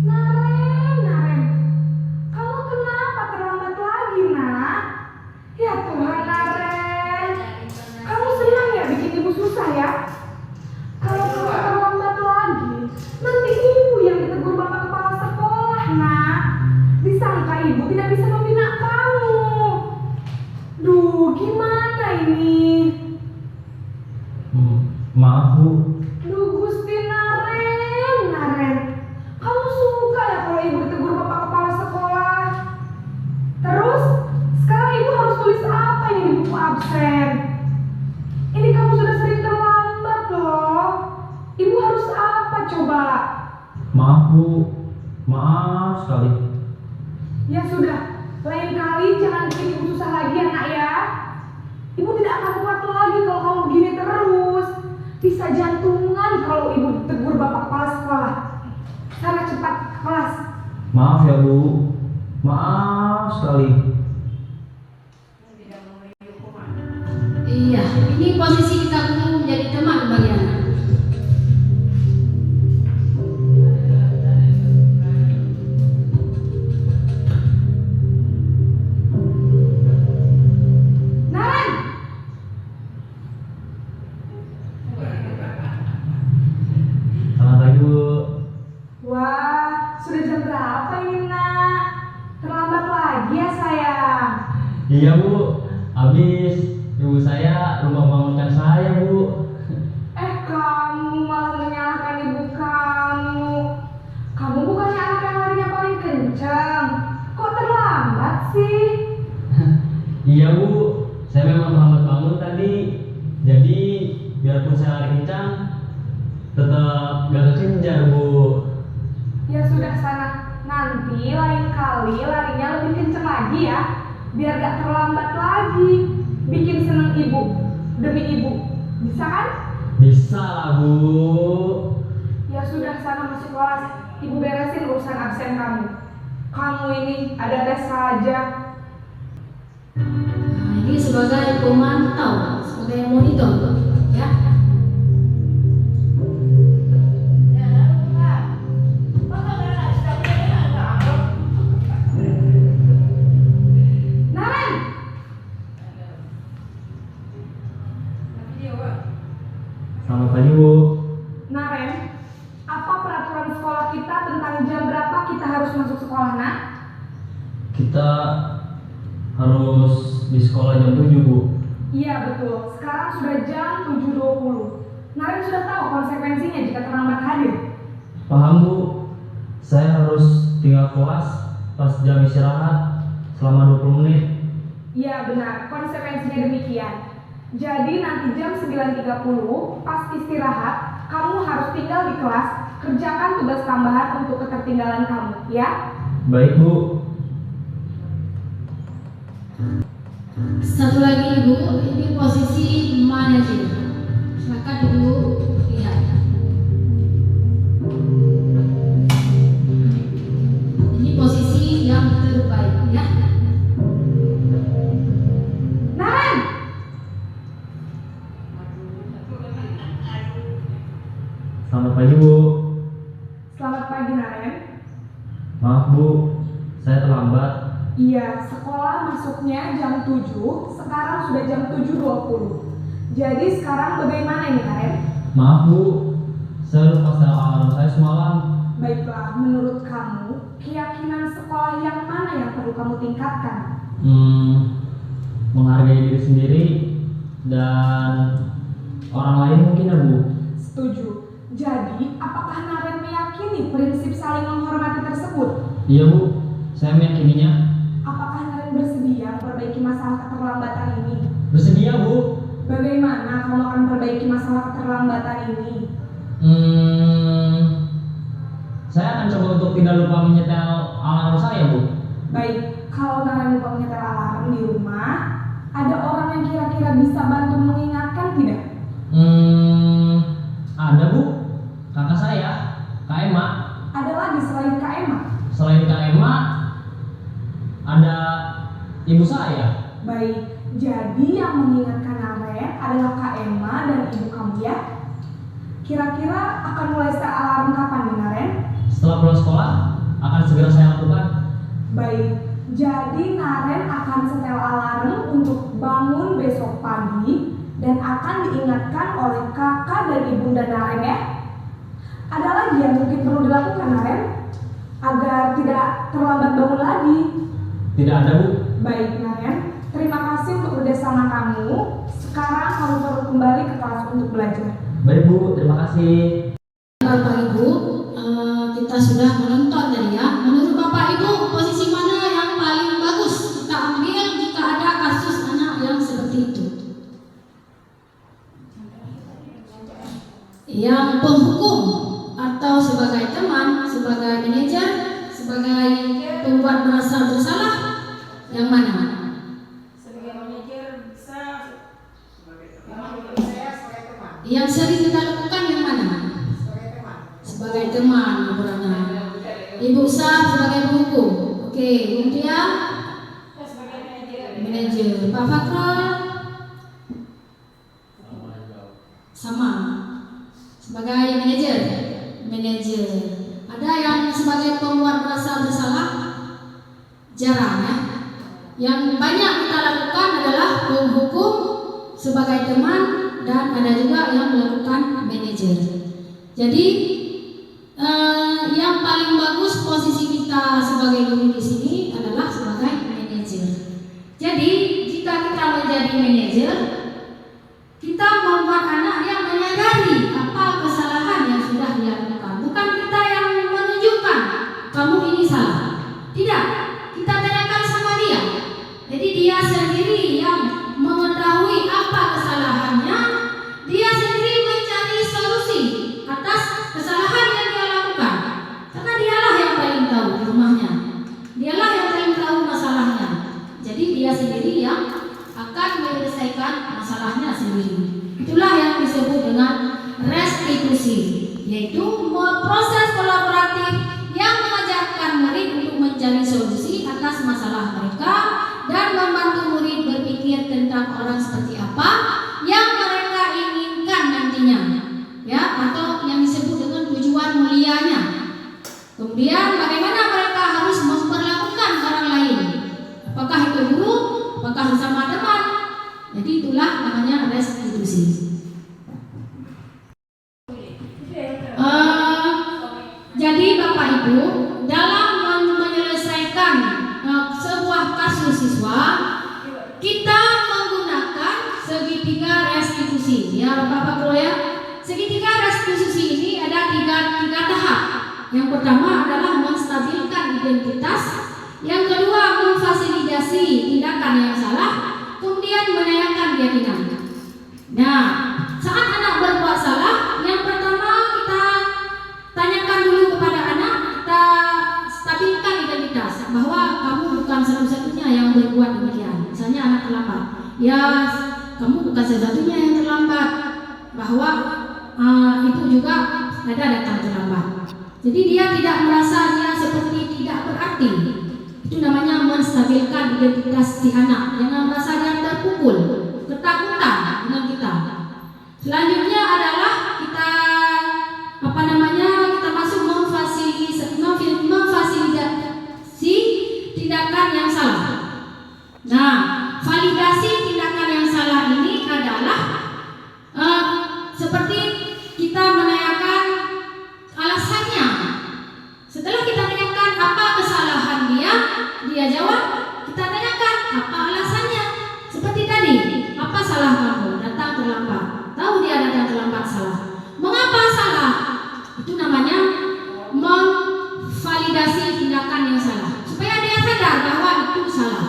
Speaker 3: Naren. Kamu kenapa terlambat lagi, nak? Ya Tuhan, Naren. Kamu senang ya bikin ibu susah ya? Kalau kamu terlambat lagi, nanti ibu yang ditegur bapak kepala sekolah, nak. Disangka ibu tidak bisa membina kamu. Duh, gimana ini?
Speaker 4: Maaf Bu.
Speaker 3: Duh, Gusti Naren. Kamu suka ya kalau ibu ditegur bapak kepala sekolah? Terus, sekarang ibu harus tulis apa ini di buku absen? Ini kamu sudah sering terlambat loh. Ibu harus apa coba?
Speaker 4: Maaf Bu. Maaf sekali.
Speaker 3: Ya sudah, lain kali jangan bikin ibu susah lagi ya nak ya. Ibu tidak akan kuat lagi kalau kamu begini terus. Bisa jantungan kalau ibu tegur bapak kepala sekolah. Sana cepat ke kelas.
Speaker 4: Maaf ya Bu, maaf sekali.
Speaker 2: Iya, ini posisi kita guru menjadi teman bagi anak.
Speaker 3: Naren!
Speaker 4: Selamat pagi Bu.
Speaker 3: Wah, sudah jam berapa ini nak? Terlambat lagi ya sayang.
Speaker 4: Iya Bu, habis ibu saya lupa bangunkan saya Bu.
Speaker 3: Kamu malah menyalahkan ibu kamu. Kamu bukannya anak yang larinya paling kencang. Kok terlambat sih?
Speaker 4: Iya Bu, saya memang terlambat bangun tadi. Jadi biarpun saya lari kencang, tetap gak kekejar Bu.
Speaker 3: Ya sudah sana. Nanti lain kali larinya lebih kencang lagi ya. Biar gak terlambat lagi. Bikin seneng ibu. Demi ibu. Bisa kan?
Speaker 4: Bisa lah Bu.
Speaker 3: Ya sudah sana masuk kelas. Ibu beresin urusan absen kamu. Kamu ini ada-ada saja.
Speaker 2: Nah, ini sebagai pemantau, sebagai monitor, ya.
Speaker 3: Naren!
Speaker 4: Selamat pagi Bu.
Speaker 3: Naren, apa peraturan sekolah kita tentang jam berapa kita harus masuk sekolah, nak?
Speaker 4: Kita harus di sekolah jam 7 Bu.
Speaker 3: Iya betul, sekarang sudah jam 7.20. Naren sudah tahu konsekuensinya jika terlambat hadir.
Speaker 4: Paham Bu. Saya harus tinggal kelas pas jam istirahat selama 20 menit.
Speaker 3: Iya benar, konsekuensinya demikian. Jadi nanti jam 9.30 pas istirahat, kamu harus tinggal di kelas, kerjakan tugas tambahan untuk ketertinggalan kamu, ya?
Speaker 4: Baik Bu.
Speaker 2: Satu lagi Ibu, ini posisi manajer. Silakan Ibu lihat. Ini posisi yang terbaik ya.
Speaker 3: Naren!
Speaker 4: Selamat pagi Bu.
Speaker 3: Selamat pagi Naren.
Speaker 4: Maaf Bu, saya terlambat.
Speaker 3: Iya, sekolah masuknya jam 7, sekarang sudah jam 7.20. Jadi sekarang bagaimana ini Naren?
Speaker 4: Maaf Bu, saya lupa setel alarm saya semalam.
Speaker 3: Baiklah, menurut kamu, keyakinan sekolah yang mana yang perlu kamu tingkatkan?
Speaker 4: Menghargai diri sendiri dan orang lain mungkin ya Bu.
Speaker 3: Setuju. Jadi, apakah Naren meyakini prinsip saling menghormati tersebut?
Speaker 4: Iya Bu, saya meyakininya.
Speaker 3: Apakah Naren bersedia memperbaiki masalah keterlambatan ini?
Speaker 4: Bersedia Bu.
Speaker 3: Bagaimana kamu akan perbaiki masalah keterlambatan ini?
Speaker 4: Saya akan coba untuk tidak lupa menyetel alarm saya Bu.
Speaker 3: Baik, kalau Naren lupa menyetel alarm di rumah, ada orang yang kira-kira bisa bantu mengingatkan tidak?
Speaker 4: Ada Bu, kakak saya, Kak Emma.
Speaker 3: Ada lagi selain Kak Emma?
Speaker 4: Selain Kak Emma, ada ibu saya.
Speaker 3: Baik, jadi yang mengingatkan Naren adalah Kak Emma dan ibu kamu ya? Kira-kira akan mulai setel alarm kapan nih Naren?
Speaker 4: Setelah pulang sekolah, akan segera saya lakukan.
Speaker 3: Baik, jadi Naren akan setel alarm untuk bangun besok pagi dan akan diingatkan oleh kakak dan ibunda Naren ya. Ada lagi yang mungkin perlu dilakukan Naren agar tidak terlambat bangun lagi?
Speaker 4: Tidak ada Bu.
Speaker 3: Baik Naren, terima kasih untuk kerjasama kamu. Sekarang kamu perlu kembali ke kelas untuk belajar.
Speaker 4: Baik Bu, terima kasih.
Speaker 2: Bapak Ibu, kita sudah menonton tadi ya. Menurut Bapak Ibu, posisi mana yang paling bagus kita ambil jika ada kasus anak yang seperti itu? Yang penghukum atau sebagai teman, sebagai manajer, sebagai pembuat merasa merasa bersalah yang mana?
Speaker 3: Sebagai manajer bisa sebagai teman juga bisa ya, sebagai teman.
Speaker 2: Yang sering kita lakukan yang mana?
Speaker 3: Sebagai teman.
Speaker 2: Sebagai teman, laporannya. Ibu Sah sebagai penghukum. Oke, kemudian
Speaker 3: Sebagai manajer.
Speaker 2: manajer. Pak Fakrul sama sebagai manajer. Ada yang sebagai pembuat merasa bersalah? Jarang ya. Yang banyak kita lakukan adalah penghukum sebagai teman, dan ada juga yang melakukan manajer. Jadi yang paling bagus posisi kita sebagai guru di sini adalah sebagai manajer. Jadi jika kita menjadi manajer, kita membuat anak yang menyadari apa kesalahan yang sudah dilakukan. Bukan kita yang menunjukkan kamu ini salah. Tidak, kita tanyakan sama dia. Jadi dia sendiri yang mengetahui apa kesalahannya. Dia sendiri mencari solusi atas kesalahan yang dia lakukan. Karena dialah yang paling tahu di rumahnya. Dialah yang paling tahu masalahnya. Jadi dia sendiri yang akan menyelesaikan masalahnya sendiri. Itulah yang disebut dengan restitusi, yaitu proses kolaboratif yang mengajarkan murid untuk mencari solusi atas masalah mereka dan membantu murid berpikir tentang orang seperti apa yang mereka inginkan nantinya, ya, atau yang disebut dengan tujuan mulianya. Kemudian bagaimana mereka harus memperlakukan orang lain, apakah itu guru, apakah sesama teman. Jadi itulah namanya restitusi. Jadi Bapak Ibu, dalam menyelesaikan sebuah kasus siswa, kita menggunakan segitiga restitusi. Ya Bapak Ibu ya, segitiga restitusi ini ada tiga tahap. Yang pertama adalah menstabilkan identitas, yang kedua memfasilitasi tindakan yang salah, kemudian menayangkan keyakinan. Nah, saat anak berbuat salah, yang pertama kita tanyakan dulu kepada anak, kita stabilkan identitas bahwa kamu bukan satu-satunya yang berbuat demikian. Misalnya anak terlambat, ya kamu bukan satu-satunya yang terlambat, bahwa itu juga ada datang terlambat. Jadi dia tidak merasa dia seperti tidak berarti. Itu namanya menstabilkan identitas si anak. Jangan merasa dia terpukul, ketakutan dengan kita. Selanjutnya adalah kita kita masuk memfasilitasi tindakan yang salah. Nah, validasi tindakan yang salah ini adalah seperti kita menanyakan alasannya. Setelah kita tanyakan apa kesalahan dia jawab, kita tanyakan apa alasannya. Seperti tadi, apa salah kamu datang terlambat? Tahu dia datang terlambat salah. Mengapa salah? Itu namanya memvalidasi tindakan yang salah, supaya dia sadar bahwa itu salah.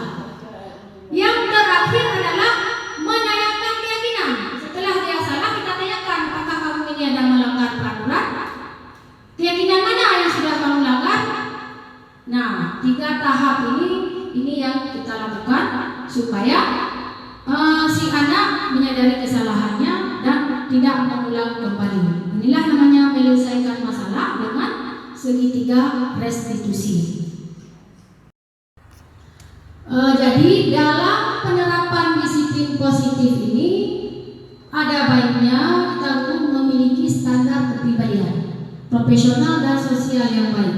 Speaker 2: Yang terakhir adalah menanyakan keyakinan. Setelah dia salah, kita tanyakan apakah kamu ini ada melanggar peraturan? Keyakinan mana yang sudah kamu langgar? Nah, 3 tahap ini yang kita lakukan supaya si anak menyadari kesalahannya dan tidak mengulang kembali. Inilah namanya menyelesaikan masalah dengan segitiga restitusi. Jadi dalam penerapan disiplin positif ini ada baiknya kita pun memiliki standar kepribadian profesional dan sosial yang baik.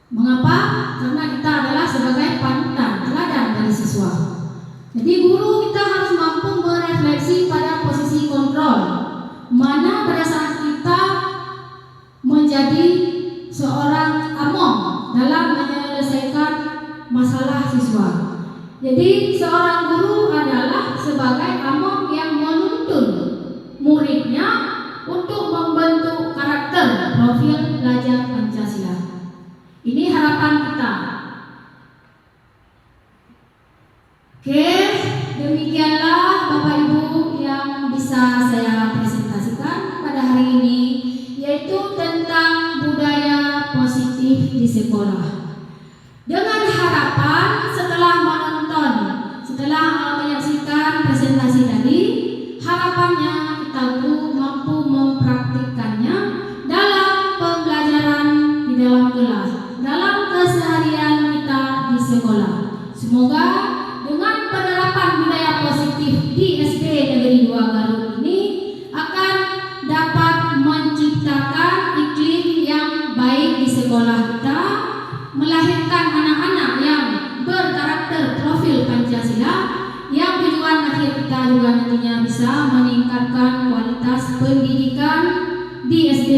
Speaker 2: Mengapa? Karena kita adalah sebagai panutan teladan dari siswa. Jadi guru kita harus mampu merefleksi pada posisi kontrol, mana pada saat kita menjadi seorang among dalam menyelesaikan masalah siswa. Jadi seorang guru adalah sebagai among yang menuntun muridnya untuk membentuk karakter profil pelajar Pancasila. Ini harapan kita. Oke, demikianlah Bapak Ibu yang bisa saya presentasikan pada hari ini, yaitu tentang budaya positif di sekolah. Dengan harapan Setelah menyaksikan presentasi tadi, harapannya kita guru mampu mempraktikkannya dalam pembelajaran di dalam kelas, dalam keseharian kita di sekolah. Semoga dengan penerapan budaya positif di SD Negeri 2 Garut ini akan dapat menciptakan iklim yang baik di sekolah kita, melahirkan anak-anak yang berkarakter profil Pancasila, yang tujuan akhir kita juga nantinya bisa meningkatkan kualitas pendidikan di SD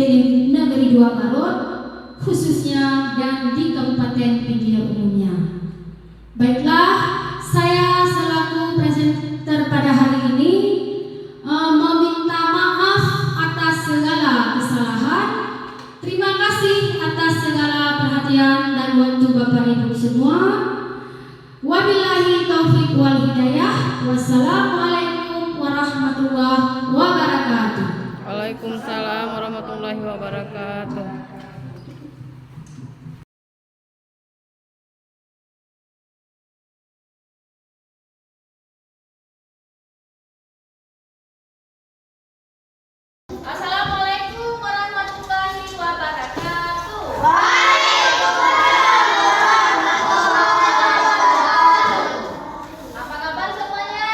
Speaker 2: Negeri 2 Garut, khususnya dan di Kabupaten Pinggir umumnya. Baiklah, saya selaku presenter pada hari ini meminta maaf atas segala kesalahan. Terima kasih atas segala perhatian dan waktu Bapak Ibu semua. Wabillahi taufiq wal hidayah. Wassalamualaikum warahmatullahi wabarakatuh.
Speaker 5: Waalaikumsalam warahmatullahi wabarakatuh.
Speaker 6: Assalamualaikum warahmatullahi wabarakatuh. Apa kabar semuanya?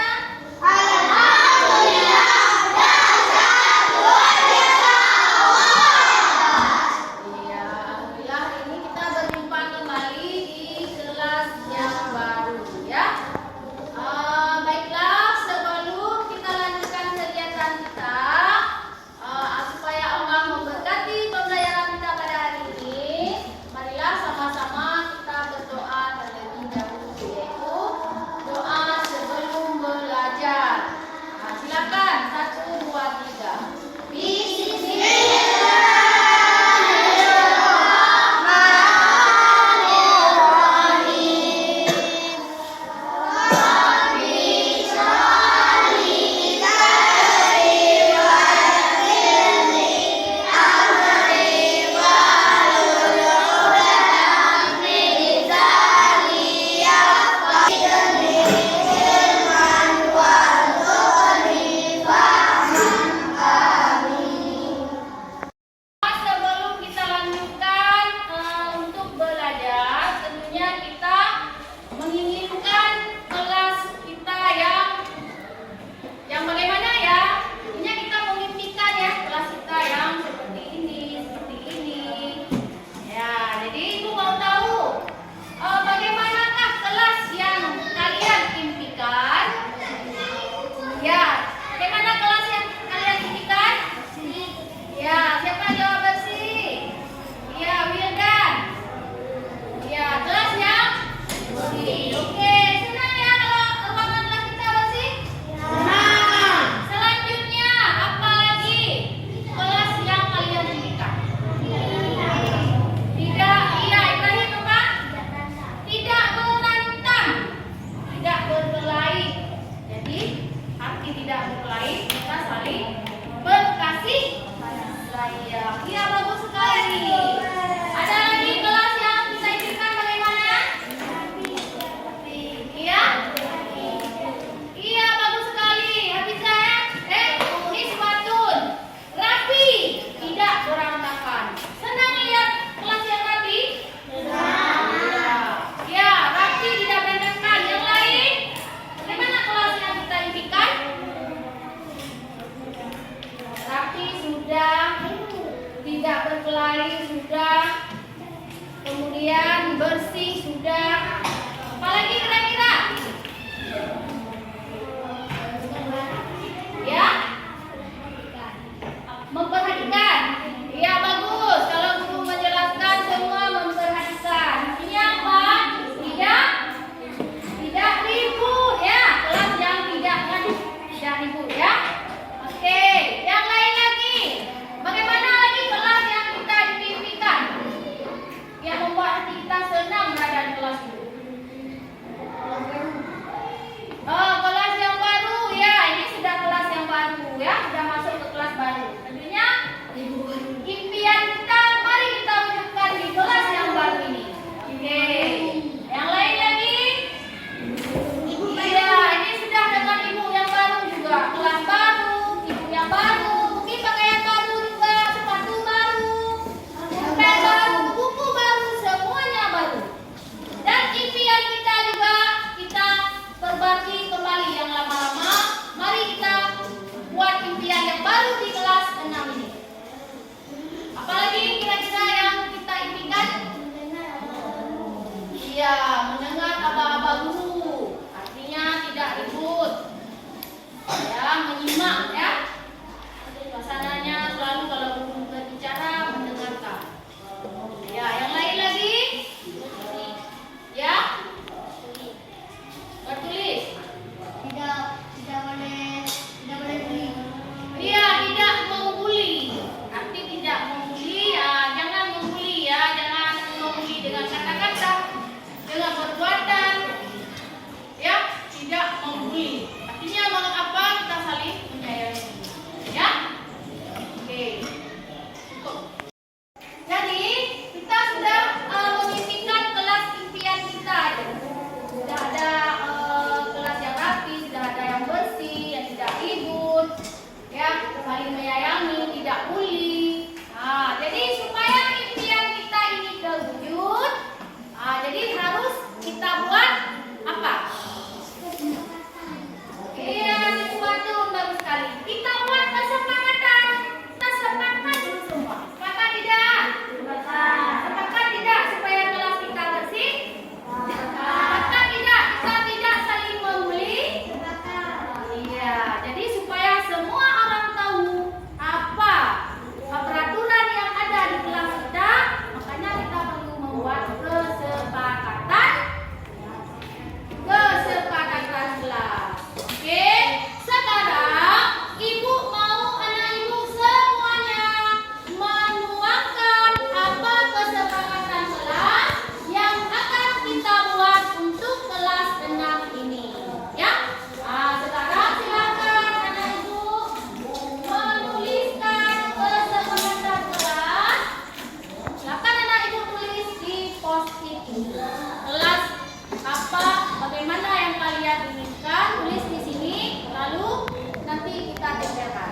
Speaker 6: kalian inginkan tulis di sini, lalu nanti kita tempelkan.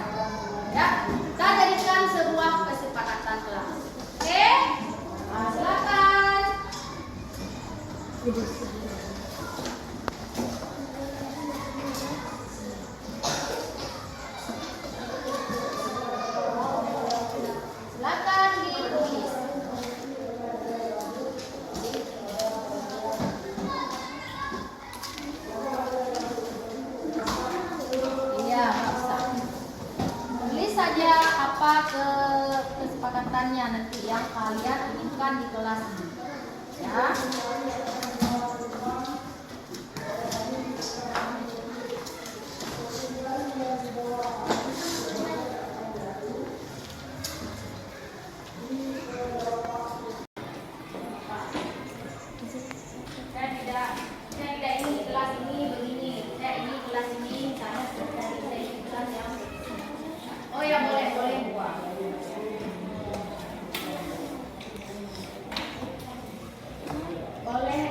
Speaker 6: Ya, kita jadikan sebuah kesepakatan kelas. Oke? Nah, silakan. Silakan ditulis. Iya, nggak usah. Tulis saja apa kesepakatannya nanti yang kalian inginkan di kelas ini. Ya. Saya tidak ingin kelas ini begini. Saya ingin kelas ini misalnya saya ingin kelas yang oh ya boleh buat. Boleh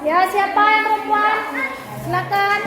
Speaker 6: Ya, siapa yang perempuan? Silakan.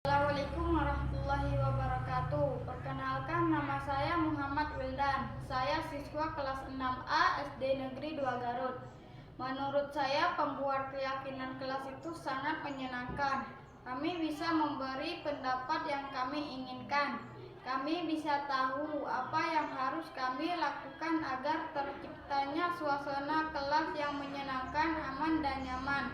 Speaker 6: Assalamualaikum warahmatullahi wabarakatuh. Perkenalkan, nama saya Muhammad Wildan. Saya siswa kelas 6A SD Negeri 2 Garut. Menurut saya, pembuat keyakinan kelas itu sangat menyenangkan. Kami bisa memberi pendapat yang kami inginkan. Kami bisa tahu apa yang harus kami lakukan agar terciptanya suasana kelas yang menyenangkan, aman, dan nyaman.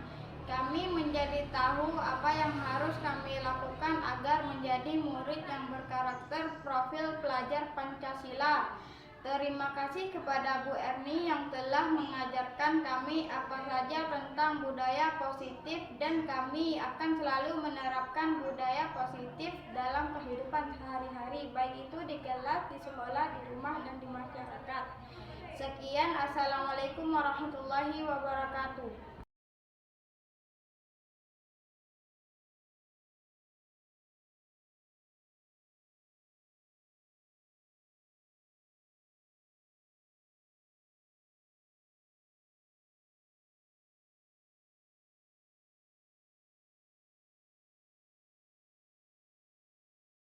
Speaker 6: Kami menjadi tahu apa yang harus kami lakukan agar menjadi murid yang berkarakter profil pelajar Pancasila. Terima kasih kepada Bu Erni yang telah mengajarkan kami apa saja tentang budaya positif, dan kami akan selalu menerapkan budaya positif dalam kehidupan sehari-hari, baik itu di kelas, di sekolah, di rumah, dan di masyarakat. Sekian, Assalamualaikum warahmatullahi wabarakatuh.